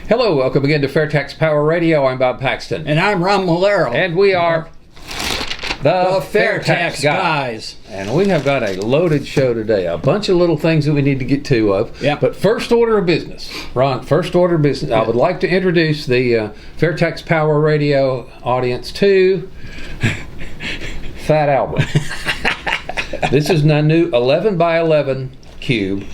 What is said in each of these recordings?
Hello, welcome again to FAIRtax Power Radio. I'm Bob Paxton. And I'm Ron Malero. And we are the FAIRtax Guys. And we have got a loaded show today. A bunch of little things that we need to get to of. Yep. But first order of business. Ron, first order of business. I would like to introduce the FAIRtax Power Radio audience to Fat Albert. This is my new 11 by 11 cube,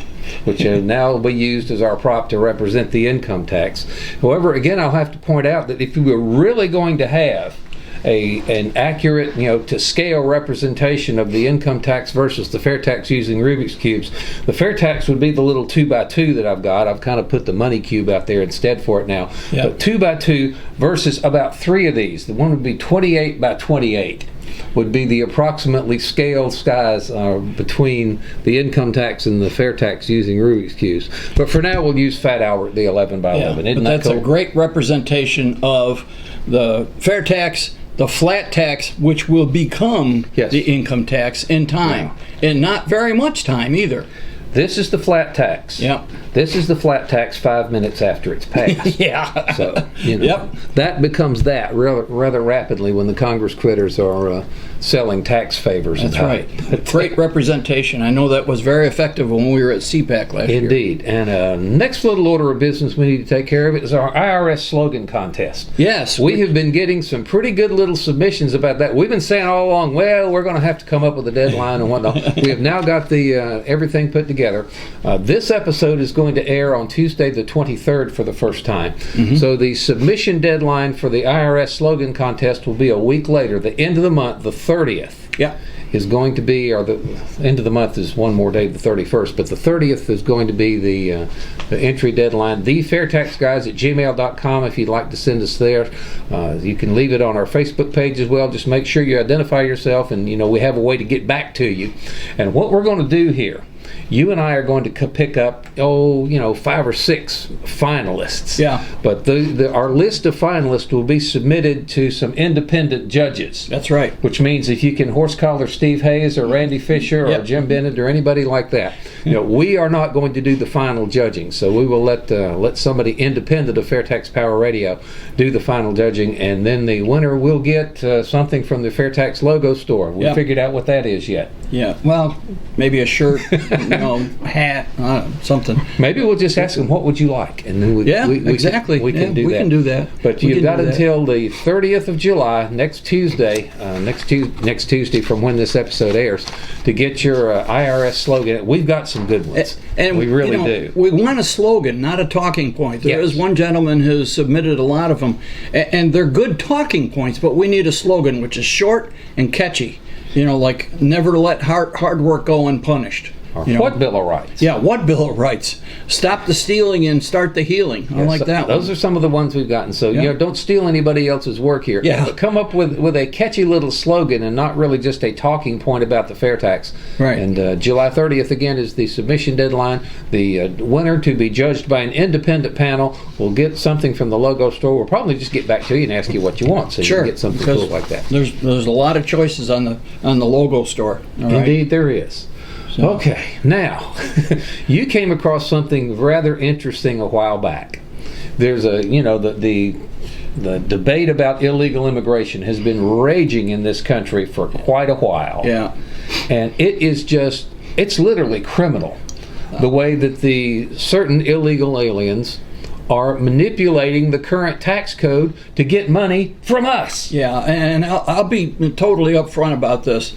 which now will be used as our prop to represent the income tax. However, again, I'll have to point out that if you were really going to have an accurate, to scale representation of the income tax versus the FAIRtax using Rubik's Cubes, the FAIRtax would be the little 2x2 that I've got. I've kind of put the money cube out there instead for it now. Yep. But 2x2 versus about 3 of these. The one would be 28 by 28. Would be the approximately scale size between the income tax and the FAIRtax using Rubik's Cubes. But for now, we'll use Fat Albert, the 11 by 11. Isn't but that that's cool? a great representation of the FAIRtax, the flat tax, which will become the income tax in time. Yeah. And not very much time either. This is the flat tax. Yep. This is the flat tax 5 minutes after it's passed. Yeah. So, Yep. that becomes that rather rapidly when the Congress critters are selling tax favors. That's right. Great representation. I know that was very effective when we were at CPAC last year. Indeed. And next little order of business we need to take care of is our IRS slogan contest. Yes. We have been getting some pretty good little submissions about that. We've been saying all along, well, we're going to have to come up with a deadline and whatnot. We have now got the everything put together. This episode is going to air on Tuesday the 23rd for the first time. Mm-hmm. So the submission deadline for the IRS slogan contest will be a week later, the end of the month, the 30th. Yeah. Is going to be, or the end of the month is one more day, the 31st, but the 30th is going to be the entry deadline. The FAIRtax Guys at gmail.com if you'd like to send us there. You can leave it on our Facebook page as well. Just make sure you identify yourself, and we have a way to get back to you. And what we're going to do here, you and I are going to pick up, 5 or 6 finalists. Yeah. But our list of finalists will be submitted to some independent judges. That's right. Which means if you can horse collar Steve Hayes or Randy Fisher or Jim Bennett or anybody like that, we are not going to do the final judging. So we will let somebody independent of FAIRtax Power Radio do the final judging, and then the winner will get something from the FAIRtax logo store. We figured out what that is yet. Yeah. Well, maybe a shirt. Hat, something. Maybe we'll just ask them, what would you like? And then exactly. We can do that. We can do that. But you've got until the 30th of July, next Tuesday, next Tuesday from when this episode airs, to get your IRS slogan. We've got some good ones. And we really do. We want a slogan, not a talking point. There is one gentleman who's submitted a lot of them, and they're good talking points, but we need a slogan which is short and catchy. Like never let hard work go unpunished. What Bill of Rights? Yeah, what Bill of Rights? Stop the stealing and start the healing. I like that one. Those are some of the ones we've gotten. So, don't steal anybody else's work here. Yeah. But come up with a catchy little slogan and not really just a talking point about the FAIRtax. Right. And July 30th, again, is the submission deadline. The winner, to be judged by an independent panel, will get something from the logo store. We'll probably just get back to you and ask you what you want, so you can get something cool like that. There's a lot of choices on the logo store. Indeed, there is. So. Okay, now, you came across something rather interesting a while back. There's the debate about illegal immigration has been raging in this country for quite a while. Yeah. And it's literally criminal, the way that the certain illegal aliens are manipulating the current tax code to get money from us. Yeah, and I'll be totally upfront about this.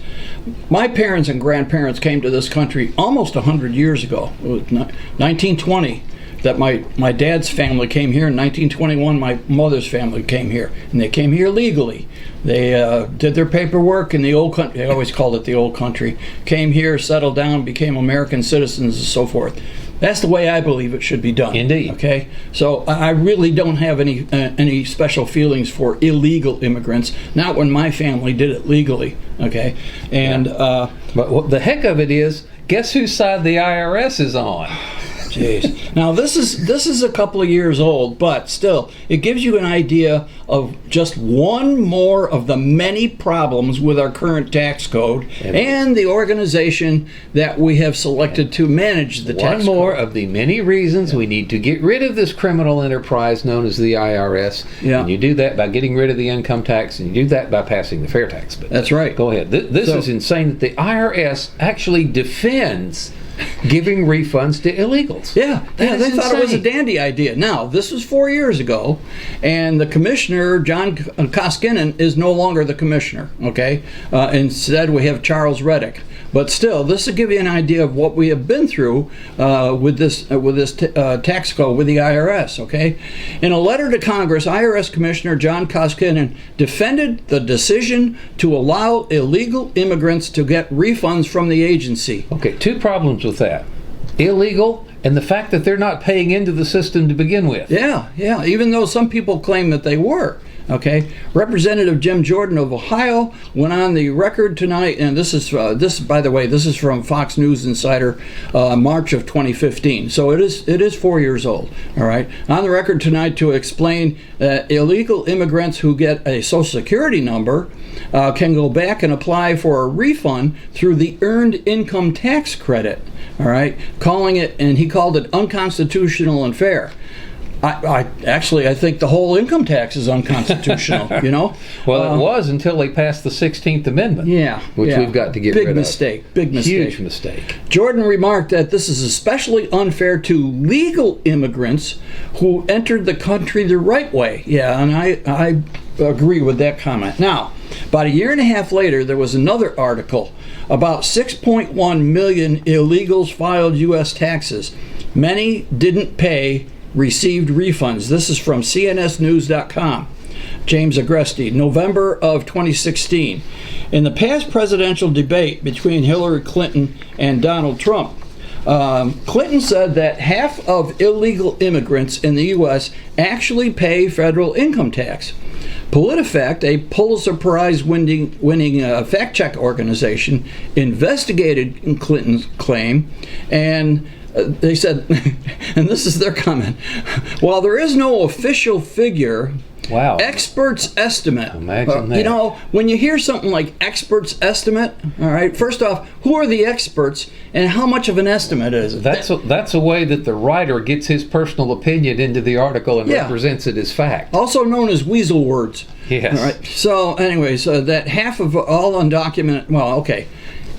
My parents and grandparents came to this country almost 100 years ago. It was 1920 that my dad's family came here. In 1921, my mother's family came here, and they came here legally. They did their paperwork in the old country. They always called it the old country. Came here, settled down, became American citizens, and so forth. That's the way I believe it should be done. Indeed. Okay. So I really don't have any special feelings for illegal immigrants. Not when my family did it legally. Okay. And but the heck of it is, guess whose side the IRS is on? Jeez. Now this is a couple of years old, but still, it gives you an idea of just one more of the many problems with our current tax code and the organization that we have selected to manage the tax code. One more of the many reasons we need to get rid of this criminal enterprise known as the IRS. Yeah. And you do that by getting rid of the income tax, and you do that by passing the fair tax bill. That's right. Go ahead. This is insane that the IRS actually defends giving refunds to illegals. Yeah, they thought it was a dandy idea. Now, this was 4 years ago, and the commissioner, John Koskinen, is no longer the commissioner, okay? Instead, we have Charles Reddick. But still, this will give you an idea of what we have been through with this tax code with the IRS, okay? In a letter to Congress, IRS Commissioner John Koskinen defended the decision to allow illegal immigrants to get refunds from the agency. Okay, two problems with that. Illegal, and the fact that they're not paying into the system to begin with. Yeah, even though some people claim that they were. Okay, Representative Jim Jordan of Ohio went on the record tonight, and this is by the way, this is from Fox News Insider, March of 2015. So it is 4 years old. All right, on the record tonight to explain that illegal immigrants who get a Social Security number can go back and apply for a refund through the Earned Income Tax Credit. All right, he called it unconstitutional and fair. I think the whole income tax is unconstitutional, you know? Well, it was until they passed the 16th Amendment. Which we've got to get rid of. Big mistake. Huge mistake. Jordan remarked that this is especially unfair to legal immigrants who entered the country the right way. Yeah, and I agree with that comment. Now, about a year and a half later, there was another article about 6.1 million illegals filed U.S. taxes. Many didn't pay, received refunds. This is from cnsnews.com. James Agresti, November of 2016. In the past presidential debate between Hillary Clinton and Donald Trump, Clinton said that half of illegal immigrants in the U.S. actually pay federal income tax. PolitiFact, a Pulitzer Prize-winning fact-check organization, investigated Clinton's claim, and they said, and this is their comment, while there is no official figure, experts estimate. Imagine that. You know, when you hear something like experts estimate, all right, first off, who are the experts and how much of an estimate is it? That's a way that the writer gets his personal opinion into the article and represents it as fact. Also known as weasel words. Yes. All right. So anyways, that half of all undocumented,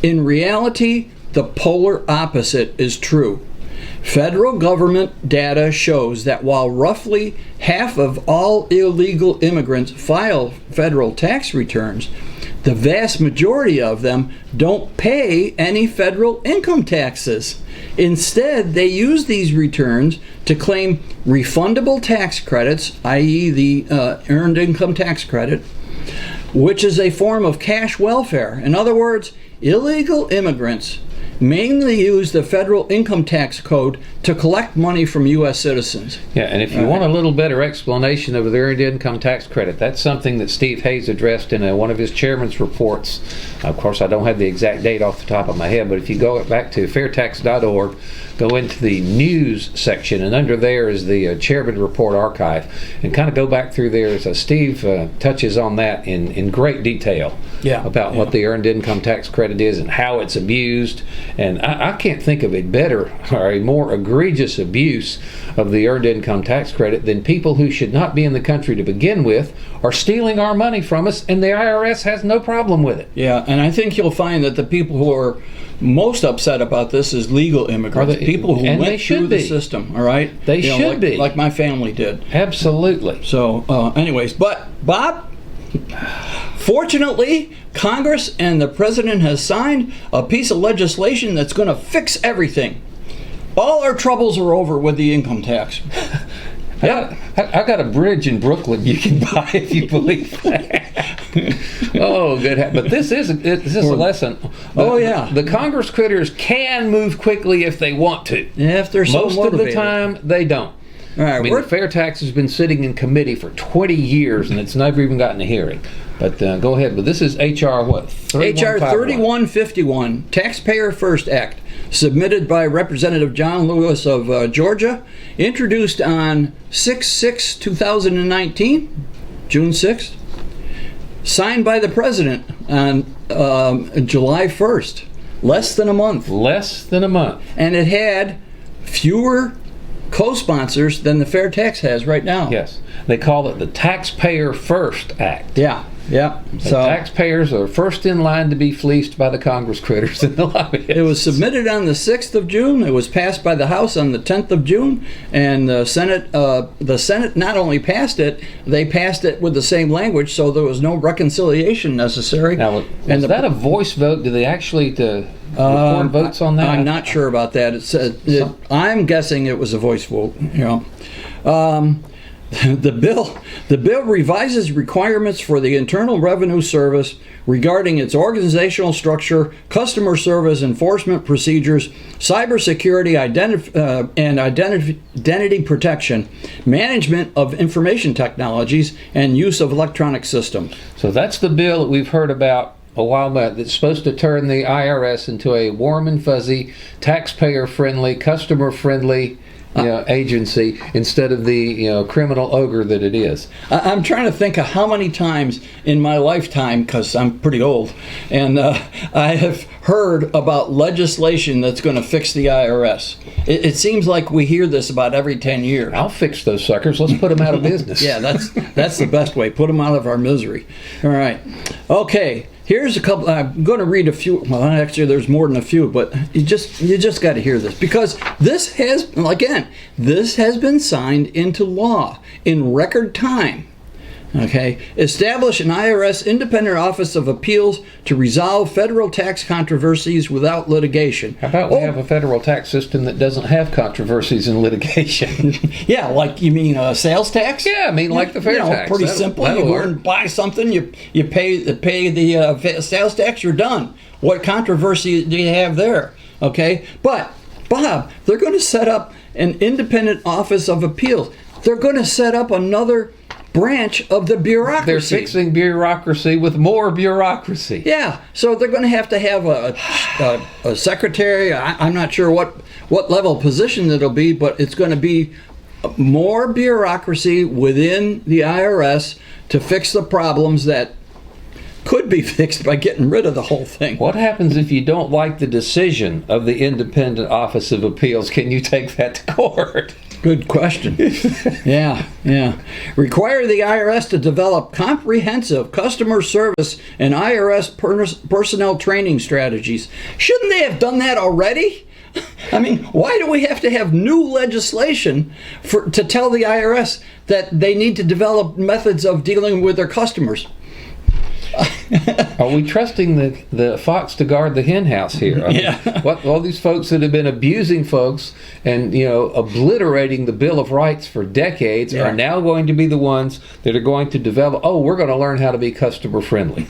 in reality, the polar opposite is true. Federal government data shows that while roughly half of all illegal immigrants file federal tax returns, the vast majority of them don't pay any federal income taxes. Instead, they use these returns to claim refundable tax credits, i.e. the Earned Income Tax Credit, which is a form of cash welfare. In other words, illegal immigrants mainly use the federal income tax code to collect money from U.S. citizens. Yeah, and if you want a little better explanation of the Earned Income Tax Credit, that's something that Steve Hayes addressed in one of his chairman's reports. Of course, I don't have the exact date off the top of my head, but if you go back to fairtax.org, go into the news section, and under there is the chairman report archive, and kind of go back through there. So Steve touches on that in great detail about what the Earned Income Tax Credit is and how it's abused. And I can't think of a better or a more egregious abuse of the Earned Income Tax Credit than people who should not be in the country to begin with are stealing our money from us, and the IRS has no problem with it. Yeah, and I think you'll find that the people who are most upset about this is legal immigrants, people who went through the system, all right? They should be. Like my family did. Absolutely. So, anyways, but Bob, fortunately, Congress and the President has signed a piece of legislation that's going to fix everything. All our troubles are over with the income tax. I got a bridge in Brooklyn you can buy if you believe that. Oh, good. But this is a lesson. The Congress critters can move quickly if they want to. Yeah, if they're so Most motivated. of the time, they don't. All right, the fair tax has been sitting in committee for 20 years, and it's never even gotten a hearing. But go ahead. But this is H.R. what? H.R. 3151, Taxpayer First Act. submitted by Representative John Lewis of Georgia, introduced on 6/6/2019, June 6th, signed by the President on July 1st, less than a month. Less than a month. And it had fewer co-sponsors than the Fair Tax has right now. Yes. They call it the Taxpayer First Act. Yeah. So taxpayers are first in line to be fleeced by the Congress critters and the lobbyists. It was submitted on the 6th of June. It was passed by the House on the 10th of June, and the Senate not only passed it, they passed it with the same language, so there was no reconciliation necessary. Now, was that a voice vote? Do they actually record votes on that? I'm not sure about that. I'm guessing it was a voice vote. The bill revises requirements for the Internal Revenue Service regarding its organizational structure, customer service enforcement procedures, cybersecurity and identity protection, management of information technologies, and use of electronic systems. So that's the bill that we've heard about a while back that's supposed to turn the IRS into a warm and fuzzy, taxpayer-friendly, customer-friendly agency instead of the criminal ogre that it is. I'm trying to think of how many times in my lifetime, because I'm pretty old, and I have heard about legislation that's going to fix the IRS. It seems like we hear this about every 10 years. I'll fix those suckers. Let's put them out of business. Yeah, that's the best way. Put them out of our misery. All right. Okay. Here's a couple. I'm going to read a few. Well, actually, there's more than a few, but you just got to hear this, because this has been signed into law in record time. Okay, establish an IRS independent office of appeals to resolve federal tax controversies without litigation. How about we have a federal tax system that doesn't have controversies and litigation? Yeah, like you mean sales tax? Yeah, I mean like the fair tax. Pretty simple. You go and buy something, you pay the sales tax, you're done. What controversy do you have there? Okay, but Bob, they're going to set up an independent office of appeals. They're going to set up another branch of the bureaucracy. They're fixing bureaucracy with more bureaucracy. Yeah, so they're going to have a secretary. I'm not sure what level position it'll be, but it's going to be more bureaucracy within the IRS to fix the problems that could be fixed by getting rid of the whole thing. What happens if you don't like the decision of the Independent Office of Appeals? Can you take that to court? Good question. Yeah. Require the IRS to develop comprehensive customer service and IRS personnel training strategies. Shouldn't they have done that already? I mean, why do we have to have new legislation to tell the IRS that they need to develop methods of dealing with their customers? Are we trusting the fox to guard the hen house here? I mean, all these folks that have been abusing folks and obliterating the Bill of Rights for decades are now going to be the ones that are going to develop. Oh, we're going to learn how to be customer friendly.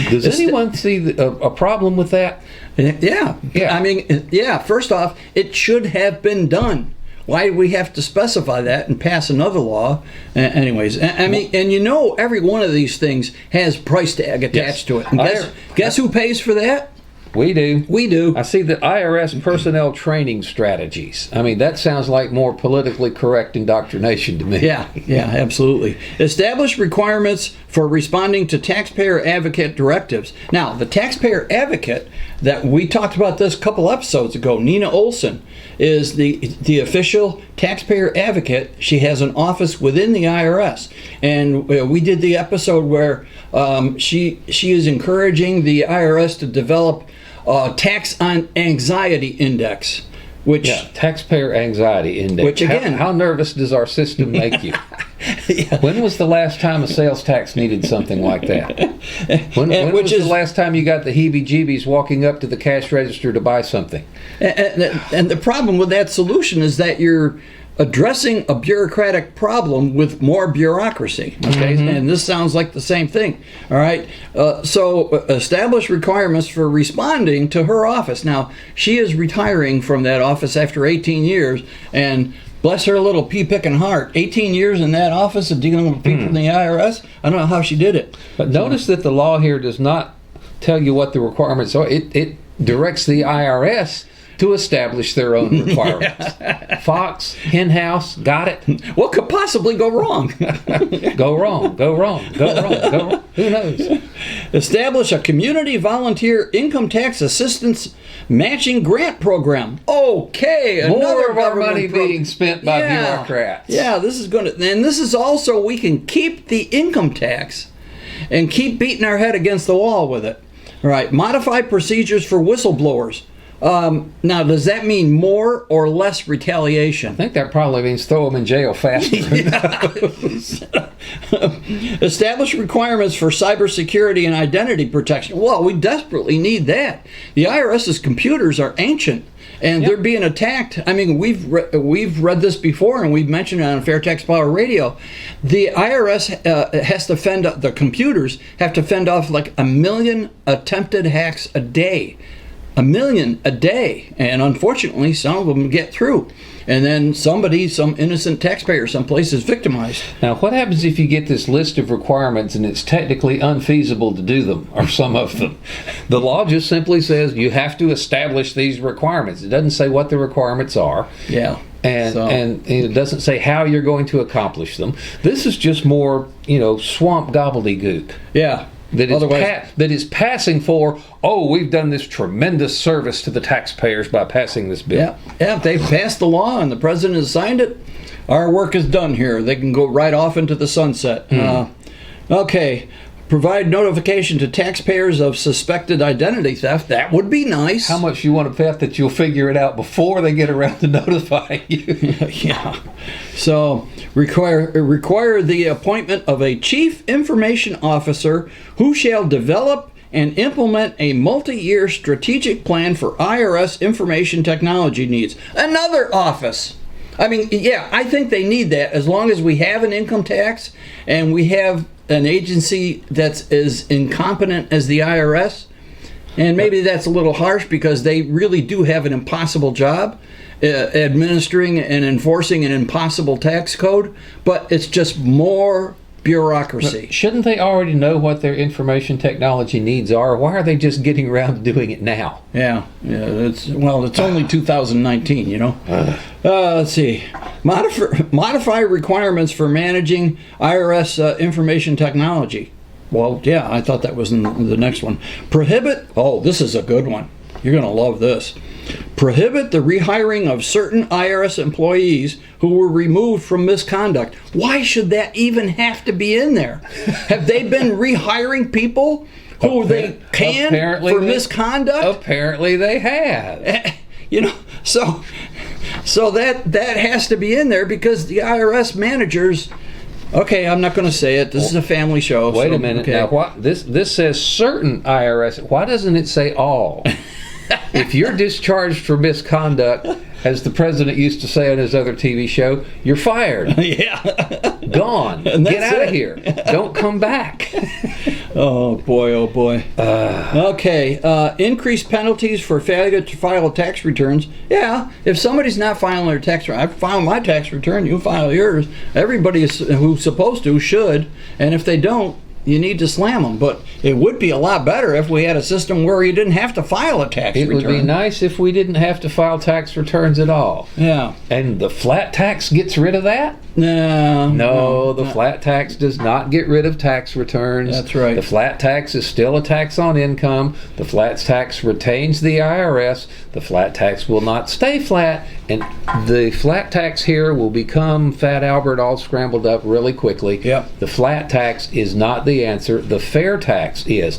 Does anyone see a problem with that? Yeah. I mean, first off, it should have been done. Why do we have to specify that and pass another law? Anyways, I mean, and every one of these things has price tag attached to it. And guess who pays for that? We do. We do. I see the IRS personnel training strategies. I mean, that sounds like more politically correct indoctrination to me. Yeah, absolutely. Establish requirements for responding to taxpayer advocate directives. Now, the taxpayer advocate that we talked about this a couple episodes ago, Nina Olson, is the official taxpayer advocate. She has an office within the IRS, and we did the episode where she is encouraging the IRS to develop tax on anxiety index, which taxpayer anxiety index. Which again, how nervous does our system make you? When was the last time a sales tax needed something like that? When was the last time you got the heebie-jeebies walking up to the cash register to buy something? And the problem with that solution is that you're addressing a bureaucratic problem with more bureaucracy. Okay, and this sounds like the same thing. All right, so establish requirements for responding to her office. Now, she is retiring from that office after 18 years, and bless her little pea-picking heart, 18 years in that office of dealing with people in the IRS. I don't know how she did it. But notice that the law here does not tell you what the requirements are. It directs the IRS to establish their own requirements. Fox, henhouse, got it? What could possibly go wrong? Go wrong, go wrong, go wrong, go wrong. Who knows? Establish a community volunteer income tax assistance matching grant program. Okay, More of our money being spent by bureaucrats. Yeah, this is going to, and this is also, we can keep the income tax and keep beating our head against the wall with it. All right, modify procedures for whistleblowers. Now, does that mean more or less retaliation? I think that probably means throw them in jail faster. Establish requirements for cybersecurity and identity protection. Well, we desperately need that. The IRS's computers are ancient, and they're being attacked. I mean, we've read this before, and we've mentioned it on FAIRtax Power Radio. The IRS has to fend the computers have to fend off like 1 million attempted hacks a day. 1 million a day, and unfortunately some of them get through, and then some innocent taxpayer someplace is victimized. Now, what happens if you get this list of requirements and it's technically unfeasible to do them, or some of them? The law just simply says you have to establish these requirements. It doesn't say what the requirements are. Yeah. And it doesn't say how you're going to accomplish them. This is just more, swamp gobbledygook. Yeah. That is passing for, we've done this tremendous service to the taxpayers by passing this bill. Yeah, if they've passed the law and the president has signed it, our work is done here. They can go right off into the sunset. Okay, provide notification to taxpayers of suspected identity theft. That would be nice. How much you want to bet that you'll figure it out before they get around to notifying you? Yeah. So require the appointment of a chief information officer who shall develop and implement a multi-year strategic plan for IRS information technology needs. Another office. I mean, I think they need that as long as we have an income tax and we have an agency that's as incompetent as the IRS. And maybe that's a little harsh because they really do have an impossible job administering and enforcing an impossible tax code, but it's just more bureaucry. But shouldn't they already know what their information technology needs are? Why are they just getting around to doing it now? Yeah. It's only 2019. Let's see. Modify requirements for managing IRS information technology. Well, yeah, I thought that was in the next one. Prohibit. Oh, this is a good one. You're going to love this. Prohibit the rehiring of certain IRS employees who were removed from misconduct. Why should that even have to be in there? Have they been rehiring people who they can for misconduct? Apparently they have. So that has to be in there because the IRS managers. Okay, I'm not going to say it. This is a family show. Wait a minute. Okay. Now, what this says certain IRS. Why doesn't it say all? If you're discharged for misconduct, as the president used to say on his other TV show, you're fired. Yeah. Gone. Get out of here. Don't come back. Oh, boy. Okay. Increase penalties for failure to file tax returns. Yeah. If somebody's not filing their tax return, I file my tax return, you file yours. Everybody who's supposed to should. And if they don't, you need to slam them. But it would be a lot better if we had a system where you didn't have to file a tax return. It would be nice if we didn't have to file tax returns at all. Yeah. And the flat tax gets rid of that? No, the flat tax does not get rid of tax returns. That's right. The flat tax is still a tax on income. The flat tax retains the IRS. The flat tax will not stay flat. And the flat tax here will become Fat Albert all scrambled up really quickly. Yep. The flat tax is not the answer. The fair tax is.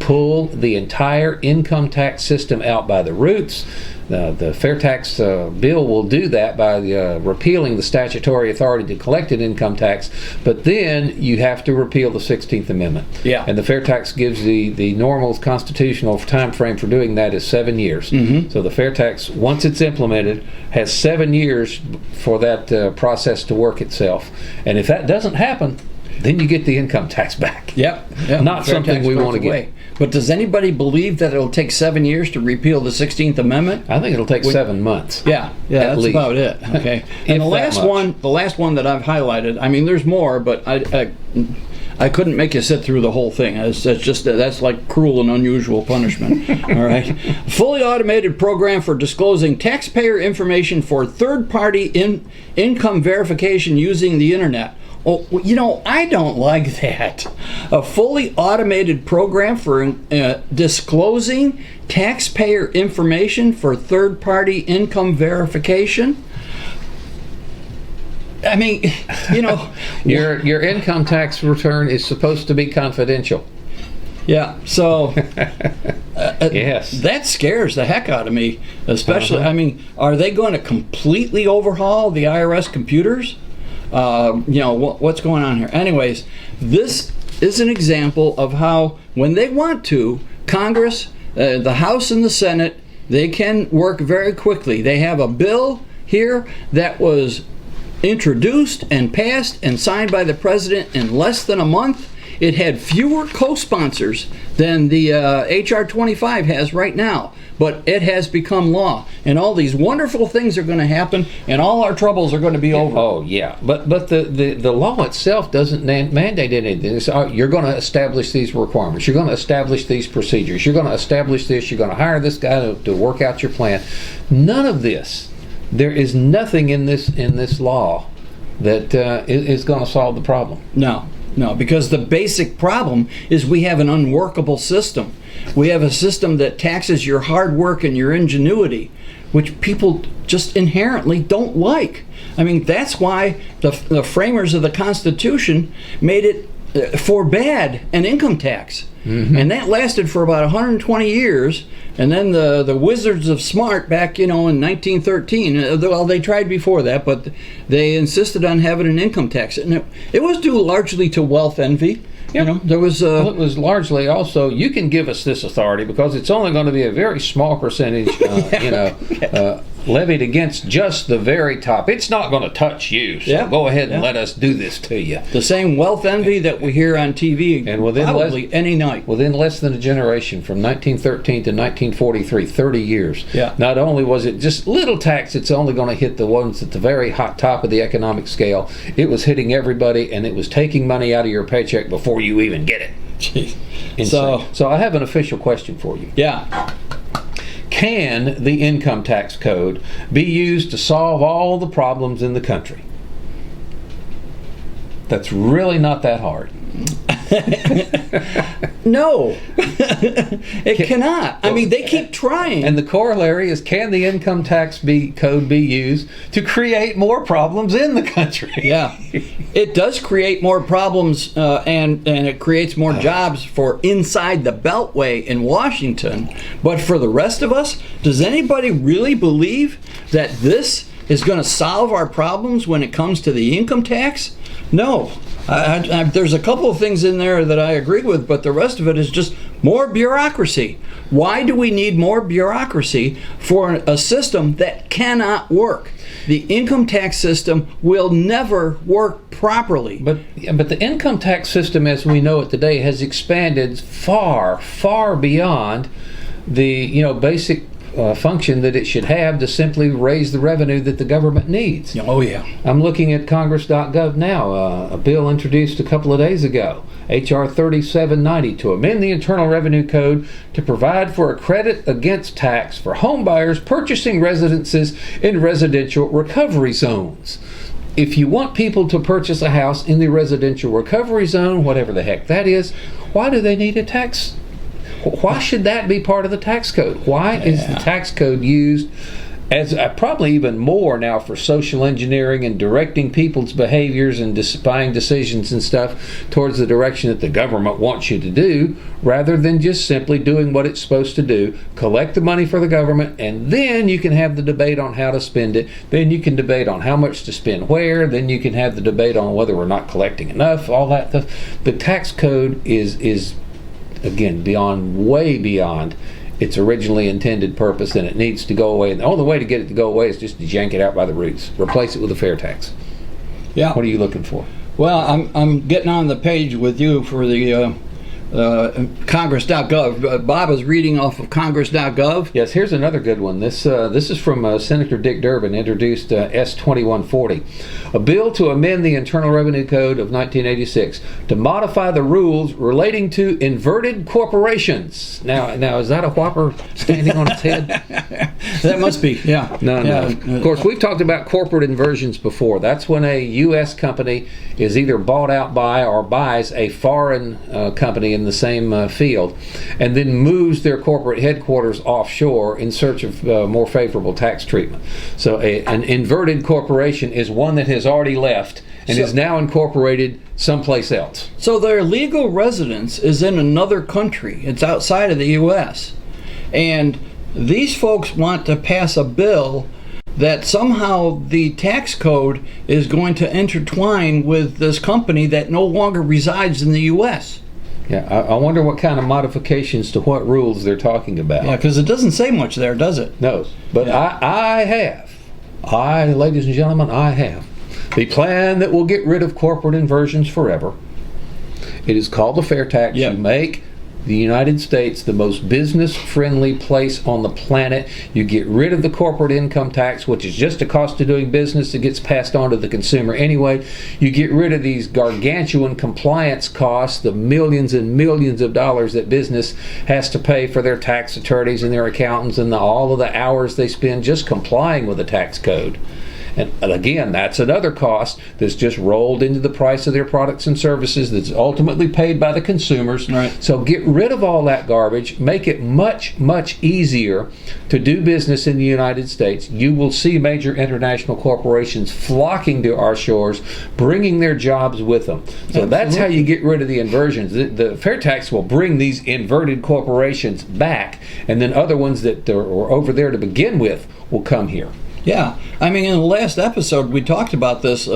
Pull the entire income tax system out by the roots. The fair tax bill will do that by repealing the statutory authority to collect an income tax, but then you have to repeal the 16th Amendment. Yeah. And the fair tax gives the normal constitutional time frame for doing that is 7 years. Mm-hmm. So the fair tax, once it's implemented, has 7 years for that process to work itself. And if that doesn't happen, then you get the income tax back. Yep. Not something we want to get. But does anybody believe that it'll take 7 years to repeal the 16th Amendment? I think it'll take 7 months. Yeah, that's least. About it. Okay. And the last one that I've highlighted, I mean, there's more, but I I couldn't make you sit through the whole thing. That's like cruel and unusual punishment. All right. Fully automated program for disclosing taxpayer information for third-party income verification using the internet. Oh, you know, I don't like that. A fully automated program for disclosing taxpayer information for third-party income verification. I mean, you know, your income tax return is supposed to be confidential. Yeah, so yes, that scares the heck out of me. Especially, I mean, are they going to completely overhaul the IRS computers? You know, what's going on here? Anyways, this is an example of how, when they want to, Congress, the House and the Senate, they can work very quickly. They have a bill here that was introduced and passed and signed by the president in less than a month. It had fewer co-sponsors than the H.R. 25 has right now, but it has become law, and all these wonderful things are going to happen, and all our troubles are going to be over. Oh yeah, but the law itself doesn't mandate anything. You're going to establish these requirements. You're going to establish these procedures. You're going to establish this. You're going to hire this guy to work out your plan. None of this. There is nothing in this law that is going to solve the problem. No, because the basic problem is we have an unworkable system. We have a system that taxes your hard work and your ingenuity, which people just inherently don't like. I mean, that's why the framers of the Constitution made it forbade an income tax. Mm-hmm. And that lasted for about 120 years. And then the Wizards of Smart back, you know, in 1913, well, they tried before that, but they insisted on having an income tax. And it was due largely to wealth envy. Yep. You know, there was well, it was largely also, you can give us this authority because it's only going to be a very small percentage, levied against just the very top. It's not going to touch you, so go ahead and let us do this to you. The same wealth envy that we hear on TV and probably any night. Within less than a generation, from 1913 to 1943, 30 years. Yeah. Not only was it just little tax, it's only going to hit the ones at the very hot top of the economic scale. It was hitting everybody, and it was taking money out of your paycheck before you even get it. Jeez. So I have an official question for you. Yeah. Can the income tax code be used to solve all the problems in the country? That's really not that hard. No, it cannot. I mean, they keep trying. And the corollary is, can the income tax code be used to create more problems in the country? Yeah, it does create more problems, and it creates more jobs for inside the Beltway in Washington. But for the rest of us, does anybody really believe that this is going to solve our problems when it comes to the income tax? No. There's a couple of things in there that I agree with, but the rest of it is just more bureaucracy. Why do we need more bureaucracy for a system that cannot work? The income tax system will never work properly. But the income tax system as we know it today has expanded far, far beyond the basic function that it should have to simply raise the revenue that the government needs. Oh yeah. I'm looking at Congress.gov now, a bill introduced a couple of days ago, H.R. 3790, to amend the Internal Revenue Code to provide for a credit against tax for home buyers purchasing residences in residential recovery zones. If you want people to purchase a house in the residential recovery zone, whatever the heck that is, why do they need a tax? Why should that be part of the tax code? Why is the tax code used as probably even more now for social engineering and directing people's behaviors and buying decisions and stuff towards the direction that the government wants you to do, rather than just simply doing what it's supposed to do, collect the money for the government, and then you can have the debate on how to spend it, then you can debate on how much to spend where, then you can have the debate on whether we're not collecting enough, all that stuff. The tax code is again, way beyond its originally intended purpose, and it needs to go away. And the only way to get it to go away is just to yank it out by the roots. Replace it with a fair tax. Yeah. What are you looking for? Well, I'm getting on the page with you for the Congress.gov. Bob is reading off of Congress.gov. Yes, here's another good one. This is from Senator Dick Durbin, introduced S-2140, a bill to amend the Internal Revenue Code of 1986 to modify the rules relating to inverted corporations. Now is that a whopper standing on its head? That must be, yeah. No. Of course, we've talked about corporate inversions before. That's when a U.S. company is either bought out by or buys a foreign company in the same field, and then moves their corporate headquarters offshore in search of more favorable tax treatment. So an inverted corporation is one that has already left and is now incorporated someplace else. So their legal residence is in another country. It's outside of the U.S. And these folks want to pass a bill that somehow the tax code is going to intertwine with this company that no longer resides in the U.S. Yeah, I wonder what kind of modifications to what rules they're talking about. Yeah, because it doesn't say much there, does it? No, but yeah. ladies and gentlemen, I have the plan that will get rid of corporate inversions forever. It is called the FAIRtax. Yep. You make the United States the most business-friendly place on the planet. You get rid of the corporate income tax, which is just a cost of doing business that gets passed on to the consumer anyway. You get rid of these gargantuan compliance costs, the millions and millions of dollars that business has to pay for their tax attorneys and their accountants, and all of the hours they spend just complying with the tax code. And again, that's another cost that's just rolled into the price of their products and services that's ultimately paid by the consumers. Right. So get rid of all that garbage, make it much, much easier to do business in the United States. You will see major international corporations flocking to our shores, bringing their jobs with them. So Absolutely. That's how you get rid of the inversions. The FAIRtax will bring these inverted corporations back, and then other ones that were over there to begin with will come here. Yeah, I mean, in the last episode we talked about this,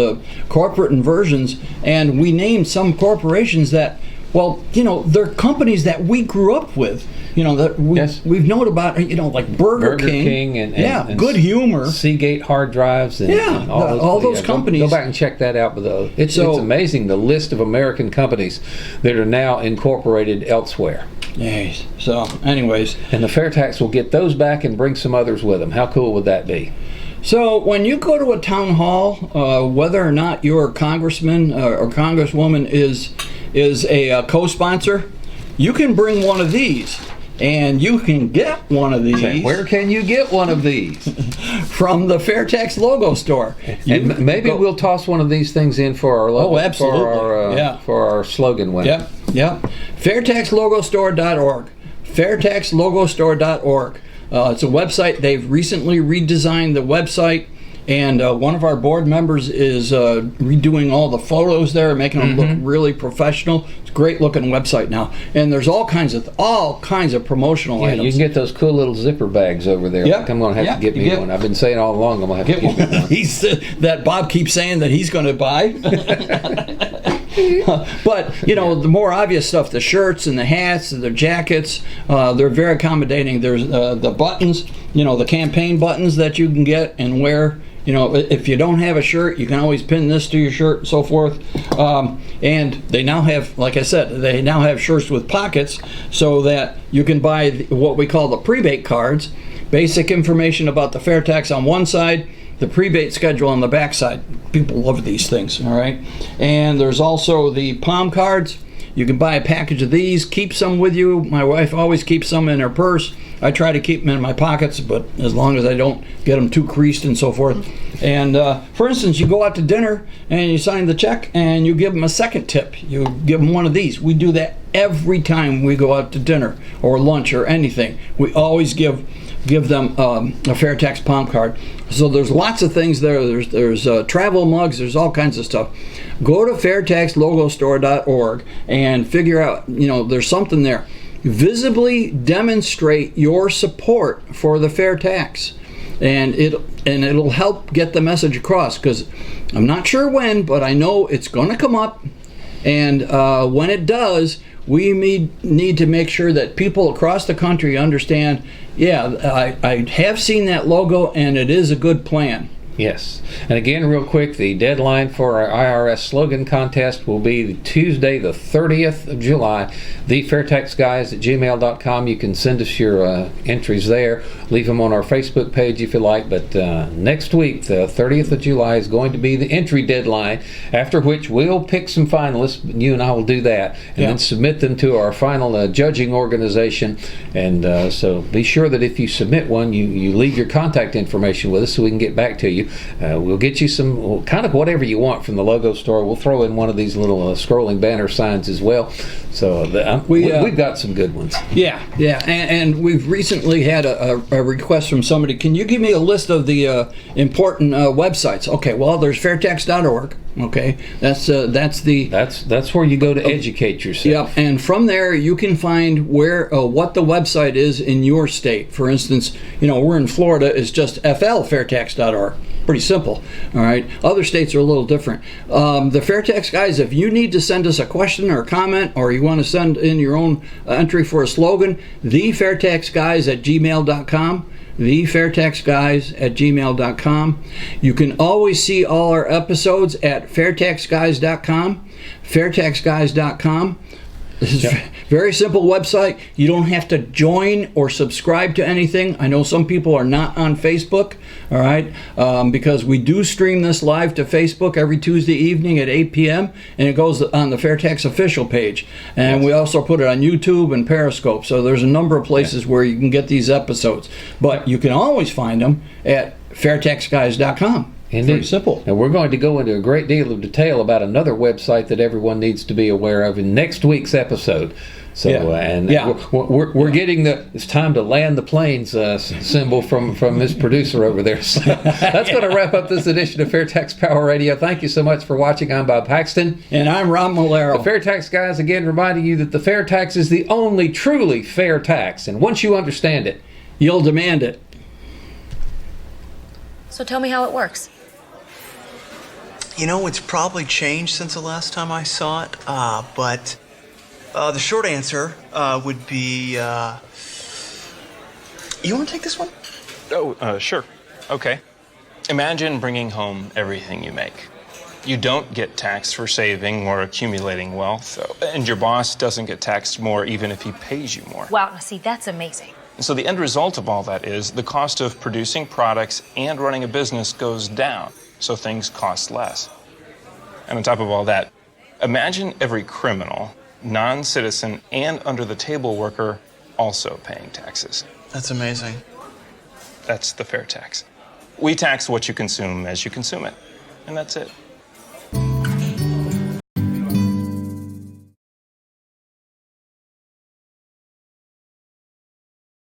corporate inversions, and we named some corporations that, well, they're companies that we grew up with, that we've known about, like Burger King and Good Humor, Seagate hard drives, and all those companies. Go back and check that out. It's amazing, the list of American companies that are now incorporated elsewhere. Yes. So, anyways. And the FAIRtax will get those back and bring some others with them. How cool would that be? So, when you go to a town hall, whether or not your congressman or congresswoman is a co-sponsor, you can bring one of these. And you can get one of these. Where can you get one of these? From the FAIRtax logo store. And maybe we'll toss one of these things in for our logo. Oh, absolutely. For our slogan winner. Yep. FAIRtaxLogoStore.org. FAIRtaxLogoStore.org. It's a website. They've recently redesigned the website, and one of our board members is redoing all the photos there, making them look really professional. It's a great looking website now, and there's all kinds of promotional items. You can get those cool little zipper bags over there. Yep. I'm going to have to get me one. I've been saying all along I'm going to have to get me one. That Bob keeps saying that he's going to buy. But the more obvious stuff, the shirts and the hats and the jackets, they're very accommodating. There's the buttons, the campaign buttons that you can get and wear. If you don't have a shirt, you can always pin this to your shirt and so forth. And they now have, like I said, they now have shirts with pockets so that you can buy what we call the prebate cards. Basic information about the FAIRtax on one side, the prebate schedule on the back side. People love these things, all right? And there's also the palm cards. You can buy a package of these, keep some with you. My wife always keeps some in her purse. I try to keep them in my pockets, but as long as I don't get them too creased and so forth. And for instance, you go out to dinner and you sign the check and you give them a second tip. You give them one of these. We do that every time we go out to dinner or lunch or anything. We always give them a FAIRtax palm card. So there's lots of things there. There's travel mugs. There's all kinds of stuff. Go to FAIRtaxLogoStore.org and figure out, there's something there. Visibly demonstrate your support for the FAIRtax, and it'll help get the message across, because I'm not sure when, but I know it's going to come up, and when it does, we need to make sure that people across the country understand, I have seen that logo and it is a good plan. Yes. And again, real quick, the deadline for our IRS slogan contest will be Tuesday, the 30th of July. FAIRtaxGuys@gmail.com. You can send us your entries there. Leave them on our Facebook page if you like. But next week, the 30th of July, is going to be the entry deadline, after which we'll pick some finalists. You and I will do that. And then submit them to our final judging organization. And so be sure that if you submit one, you leave your contact information with us so we can get back to you. We'll get you some kind of whatever you want from the logo store. We'll throw in one of these little scrolling banner signs as well. So we've got some good ones. Yeah. And we've recently had a request from somebody. Can you give me a list of the important websites? Okay, well, there's fairtax.org. Okay, that's where you go to educate yourself. Yeah, and from there you can find where what the website is in your state. For instance, we're in Florida. It's just flfairtax.org. Pretty simple. All right. Other states are a little different. The FAIRtax Guys, if you need to send us a question or a comment, or you want to send in your own entry for a slogan, thefairtaxguys@gmail.com. thefairtaxguys@gmail.com. You can always see all our episodes at fairtaxguys.com. fairtaxguys.com. This is a very simple website. You don't have to join or subscribe to anything. I know some people are not on Facebook, all right, because we do stream this live to Facebook every Tuesday evening at 8 p.m., and it goes on the FAIRtax official page. And we also put it on YouTube and Periscope, so there's a number of places where you can get these episodes. But you can always find them at fairtaxguys.com. Indeed. Very simple. And we're going to go into a great deal of detail about another website that everyone needs to be aware of in next week's episode. So, we're getting it's time to land the planes symbol from this producer over there. So that's going to wrap up this edition of FAIRtax Power Radio. Thank you so much for watching. I'm Bob Paxton. And I'm Ron Malero. The FAIRtax Guys, again, reminding you that the fair tax is the only truly fair tax. And once you understand it, you'll demand it. So tell me how it works. It's probably changed since the last time I saw it, but the short answer would be, you want to take this one? Oh, sure. Okay. Imagine bringing home everything you make. You don't get taxed for saving or accumulating wealth, and your boss doesn't get taxed more even if he pays you more. Wow, now see, that's amazing. So the end result of all that is the cost of producing products and running a business goes down, so things cost less. And on top of all that, imagine every criminal, non-citizen, and under-the-table worker also paying taxes. That's amazing. That's the fair tax. We tax what you consume as you consume it, and that's it.